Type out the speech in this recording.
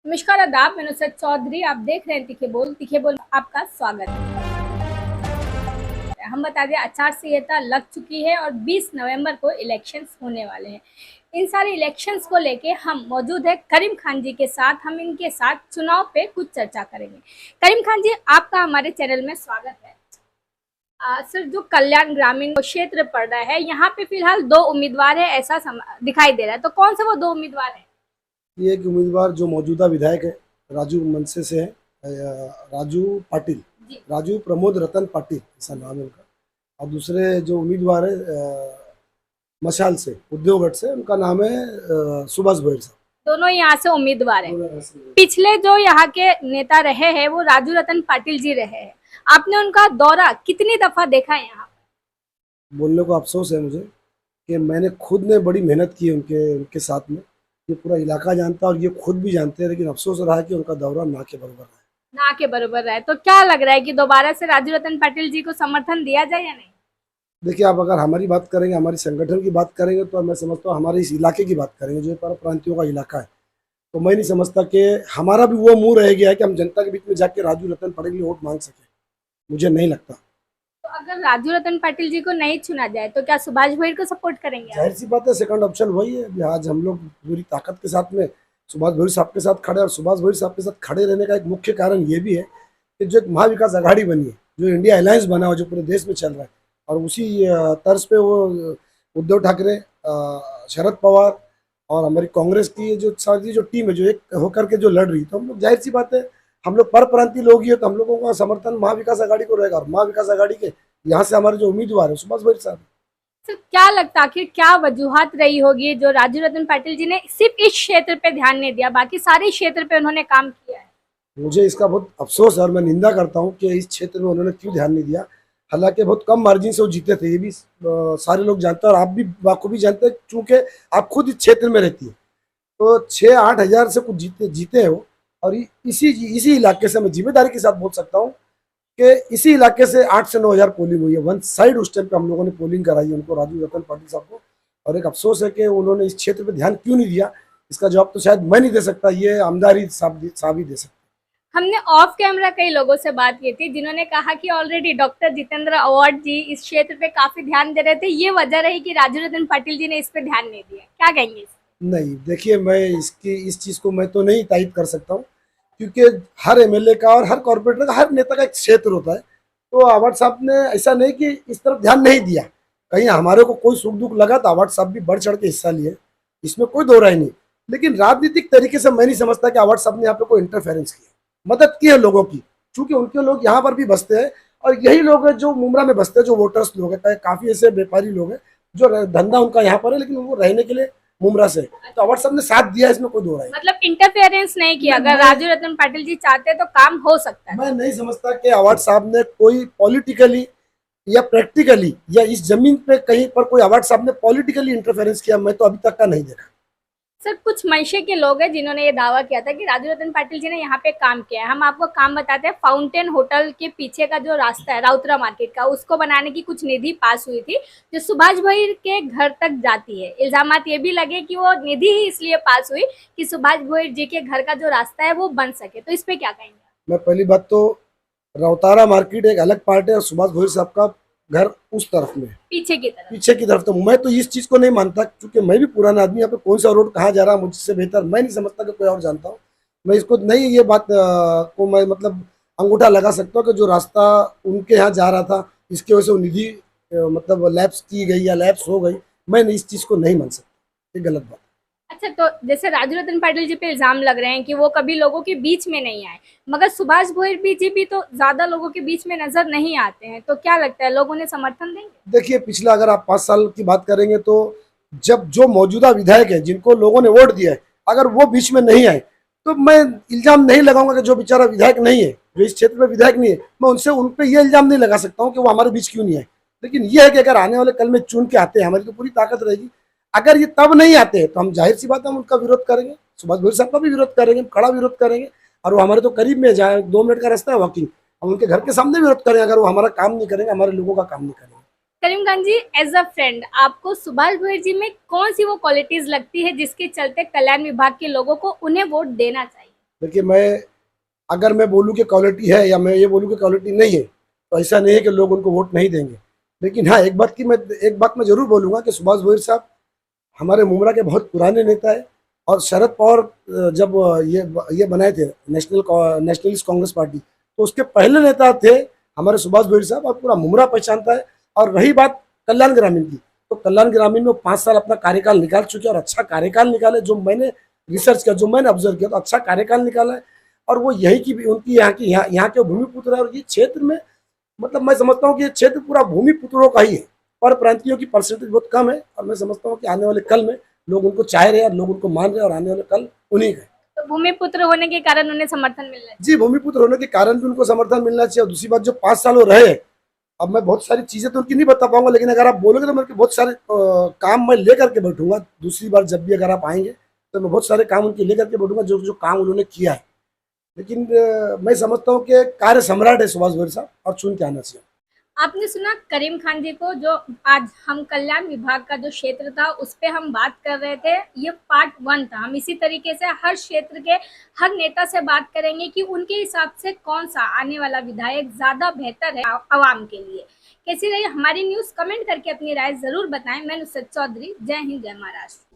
नमस्कार आदाब, मैं नुसरत चौधरी। आप देख रहे हैं तीखे बोल आपका स्वागत है। हम बता दें, आचार संहिता लग चुकी है और 20 नवंबर को इलेक्शंस होने वाले हैं। इन सारे इलेक्शंस को लेके हम मौजूद है करीम खान जी के साथ। हम इनके साथ चुनाव पे कुछ चर्चा करेंगे। करीम खान जी, आपका हमारे चैनल में स्वागत है। सर, जो कल्याण ग्रामीण क्षेत्र पड़ रहा है, यहाँ पे फिलहाल दो उम्मीदवार है ऐसा दिखाई दे रहा है, तो कौन से वो दो उम्मीदवार है? ये एक उम्मीदवार जो मौजूदा विधायक है, राजू मनसे से है, राजू पाटिल, जी। राजू प्रमोद रतन पाटिल ऐसा नाम है उनका। और दूसरे जो उम्मीदवार है मशाल से, उद्योगगढ़ से, उनका नाम है सुभाष भोयर साहब। दोनों यहाँ से उम्मीदवार हैं। दोनों ऐसे हैं। पिछले जो यहाँ के नेता रहे हैं वो राजू रतन पाटिल जी रहे हैं। आपने उनका दौरा कितनी दफा देखा है यहाँ? बोलने को अफसोस है मुझे कि मैंने खुद ने बड़ी मेहनत की है उनके उनके साथ में। ये पूरा इलाका जानता है और ये खुद भी जानते हैं, लेकिन अफसोस रहा है कि उनका दौरा ना के बराबर रहा है। ना के बराबर रहा है, तो क्या लग रहा है कि दोबारा से राजू रतन पाटिल जी को समर्थन दिया जाए या नहीं? देखिए, आप अगर हमारी बात करेंगे, हमारी संगठन की बात करेंगे, तो मैं समझता हूँ हमारे इस इलाके की बात करेंगे, जो ये पर प्रांतियों का इलाका है, तो मैं नहीं समझता कि हमारा भी वो मुंह रह गया है कि हम जनता के बीच में जाके राजू रतन पाटिल की वोट मांग सके। मुझे नहीं लगता। तो अगर राजू रतन पाटिल जी को नहीं चुना जाए तो क्या सुभाष भोईर को सपोर्ट करेंगे आप? जाहिर सी बात है, सेकंड ऑप्शन वही है। अभी आज हम लोग पूरी ताकत के साथ में सुभाष भोईर साहब के साथ खड़े, और सुभाष भोईर साहब के साथ खड़े रहने का एक मुख्य कारण ये भी है कि जो एक महाविकास अघाड़ी बनी है, जो इंडिया अलायंस बना हुआ, जो पूरे देश में चल रहा है, और उसी तर्ज पे वो उद्धव ठाकरे, शरद पवार और हमारी कांग्रेस की जो सारी जो टीम है, जो एक होकर के जो लड़ रही, तो हम लोग, जाहिर सी बात है, हम लोग परप्रांतीय लोग ही है, तो हम लोगों का समर्थन महाविकास अघाड़ी को रहेगा। और महाविकास अघाड़ी के यहाँ से हमारे जो उम्मीदवार है सुभाष भोईर साहब। सर, क्या लगता आखिर क्या वजूहत रही होगी जो राजू रतन पाटिल जी ने सिर्फ इस क्षेत्र पे ध्यान नहीं दिया, बाकी सारे क्षेत्र पे उन्होंने काम किया है? मुझे इसका बहुत अफसोस है और मैं निंदा करता हूँ कि इस क्षेत्र में उन्होंने क्यों ध्यान नहीं दिया। हालांकि बहुत कम मार्जिन से वो जीते थे, ये भी सारे लोग जानते हैं और आप भी बाखूबी जानते हैं, चूंकि आप खुद इस क्षेत्र में रहती है। तो 6-8 हज़ार से कुछ जीते जीते हैं वो। और इसी इसी इलाके से मैं जिम्मेदारी के साथ बोल सकता हूँ कि इसी इलाके से 8 से 9 हज़ार पोलिंग हुई है। वन साइड उस टाइम पे हम लोगों ने पोलिंग कराई है उनको, राजू रतन पाटिल साहब को। और एक अफसोस है कि उन्होंने इस क्षेत्र पे ध्यान क्यों नहीं दिया। इसका जवाब तो शायद मैं नहीं दे सकता, ये आमदारी साहब ही दे सकते। हमने ऑफ कैमरा कई लोगों से बात की थी जिन्होंने कहा कि ऑलरेडी डॉक्टर जितेंद्र अवार्ड जी इस क्षेत्र पे काफी ध्यान दे रहे थे, ये वजह रही कि राजू रतन पाटिल जी ने इस पे ध्यान नहीं दिया। क्या कहेंगे? नहीं, देखिए, मैं इसकी इस चीज़ को मैं तो नहीं तायद कर सकता हूँ, क्योंकि हर एमएलए का और हर कॉर्पोरेटर का, हर नेता का एक क्षेत्र होता है। तो अवार्ड साहब ने ऐसा नहीं कि इस तरफ ध्यान नहीं दिया। कहीं हमारे को कोई सुख दुख लगा तो अवार्ड साहब भी बढ़ चढ़ के हिस्सा लिए, इसमें कोई दो राय नहीं। लेकिन राजनीतिक तरीके से मैं नहीं समझता कि अवार्ड साहब ने यहाँ पे कोई इंटरफेरेंस किया, मदद की है लोगों की। चूंकि उनके लोग यहाँ पर भी बसते हैं, और यही लोग हैं जो मुमरा में बसते हैं, जो वोटर्स लोग हैं, काफ़ी ऐसे व्यापारी लोग हैं जो धंधा उनका यहाँ पर है, लेकिन वो रहने के लिए मुमरा से। तो अवार्ड साहब ने साथ दिया, इसमें कोई दो राय मतलब इंटरफेरेंस नहीं किया, अगर राजू रतन पाटिल जी चाहते तो काम हो सकता है। मैं नहीं समझता कि अवार्ड साहब ने कोई पॉलिटिकली या प्रैक्टिकली या इस जमीन पे कहीं पर कोई अवार्ड साहब ने पॉलिटिकली इंटरफेरेंस किया, मैं तो अभी तक का नहीं देखा। सर, कुछ मंशे के लोग हैं जिन्होंने ये दावा किया था कि राजू रतन पाटिल जी ने यहाँ पे काम किया है। हम आपको काम बताते हैं। फाउंटेन होटल के पीछे का जो रास्ता है राउतरा मार्केट का, उसको बनाने की कुछ निधि पास हुई थी जो सुभाष भोईर के घर तक जाती है। इल्जामात ये भी लगे कि वो निधि ही इसलिए पास हुई कि सुभाष भोईर जी के घर का जो रास्ता है वो बन सके, तो इस पे क्या कहेंगे? मैं पहली बात तो, रौतारा मार्केट एक अलग पार्ट है और सुभाष भोईर साहब का घर उस तरफ में, पीछे की तरफ। तो मैं तो इस चीज को नहीं मानता, क्योंकि मैं भी पुराना आदमी, यहाँ पे कौन सा रोड कहाँ जा रहा है मुझसे बेहतर मैं नहीं समझता कि कोई और जानता हूँ। मैं इसको नहीं, ये बात को मैं मतलब अंगूठा लगा सकता हूँ कि जो रास्ता उनके यहाँ जा रहा था, इसकी वजह से वो निधि मतलब लैप्स की गई या लैप्स हो गई। मैं इस चीज को नहीं मान सकता, ये गलत बात। अच्छा, तो जैसे राजू रतन पाटिल जी पे इल्जाम लग रहे हैं कि वो कभी लोगों के बीच में नहीं आए, मगर सुभाष भोईर जी भी तो ज्यादा लोगों के बीच में नजर नहीं आते हैं, तो क्या लगता है लोग उन्हें समर्थन देंगे? देखिए, पिछला अगर आप 5 साल की बात करेंगे, तो जब जो मौजूदा विधायक है जिनको लोगों ने वोट दिया है, अगर वो बीच में नहीं आए, तो मैं इल्जाम नहीं लगाऊंगा कि जो बेचारा विधायक नहीं है, जो इस क्षेत्र में विधायक नहीं है, मैं उनसे उन पर यह इल्जाम नहीं लगा सकता हूँ कि वो हमारे बीच क्यों नहीं आए। लेकिन यह है कि अगर आने वाले कल में चुन के आते हैं, हमारी तो पूरी ताकत रहेगी। अगर ये तब नहीं आते तो हम, जाहिर सी बात है, हम उनका विरोध करेंगे, सुभाष भोईर साहब का भी विरोध करेंगे, खड़ा विरोध करेंगे। और वो हमारे तो करीब में, जाए 2 मिनट का रास्ता है वॉकिंग, हम उनके घर के सामने विरोध करेंगे अगर वो हमारा काम नहीं करेंगे, हमारे लोगों का काम नहीं करेंगे। करीम खान जी, एज अ फ्रेंड आपको सुभाष भोईर जी में कौन सी वो क्वालिटीज लगती है जिसके चलते कल्याण विभाग के लोगों को उन्हें वोट देना चाहिए? देखिए अगर मैं बोलूँ कि क्वालिटी है या मैं ये बोलूँ कि क्वालिटी नहीं है, तो ऐसा नहीं है कि लोग उनको वोट नहीं देंगे। लेकिन हाँ, एक बात मैं ज़रूर बोलूँगा कि सुभाष भोईर साहब हमारे मुमरा के बहुत पुराने नेता है। और शरद पवार जब ये बनाए थे नेशनलिस्ट कांग्रेस पार्टी, तो उसके पहले नेता थे हमारे सुभाष भोईर साहब, और पूरा मुमरा पहचानता है। और रही बात कल्याण ग्रामीण की, तो कल्याण ग्रामीण में 5 साल अपना कार्यकाल निकाल चुके हैं और अच्छा कार्यकाल निकाले। जो मैंने रिसर्च किया, जो मैंने ऑब्जर्व किया, तो अच्छा कार्यकाल निकाला है। और वो यही की उनकी यहाँ के भूमिपुत्र है। और ये क्षेत्र में मतलब मैं समझता हूँ कि ये क्षेत्र पूरा भूमिपुत्रों का ही है, और प्रांतियों की परसेंटेज बहुत कम है। और मैं समझता हूँ कि आने वाले कल में लोग उनको चाह रहे हैं और लोग उनको मान रहे हैं, और आने वाले कल उन्हीं का है। तो भूमिपुत्र होने के कारण उन्हें समर्थन मिल रहा है। जी, भूमिपुत्र होने के कारण भी उनको समर्थन मिलना चाहिए। और दूसरी बात, जो 5 साल वो रहे, अब मैं बहुत सारी चीजें तो उनकी नहीं बता पाऊंगा, लेकिन अगर आप बोलोगे तो मैं बहुत सारे काम मैं लेकर के बैठूंगा। दूसरी बार जब भी अगर आप आएंगे तो मैं बहुत सारे काम उनके लेकर के बैठूंगा, जो जो काम उन्होंने किया है। लेकिन मैं समझता हूँ कि कार्य सम्राट है सुभाष भोईर साहब, और चुन के आना चाहिए। आपने सुना करीम खान जी को, जो आज हम कल्याण विभाग का जो क्षेत्र था उस पे हम बात कर रहे थे। ये पार्ट 1 था। हम इसी तरीके से हर क्षेत्र के हर नेता से बात करेंगे कि उनके हिसाब से कौन सा आने वाला विधायक ज्यादा बेहतर है आवाम के लिए। कैसी रही हमारी न्यूज, कमेंट करके अपनी राय जरूर बताएं। मैं नुसरत चौधरी, जय हिंद, जय महाराष्ट्र।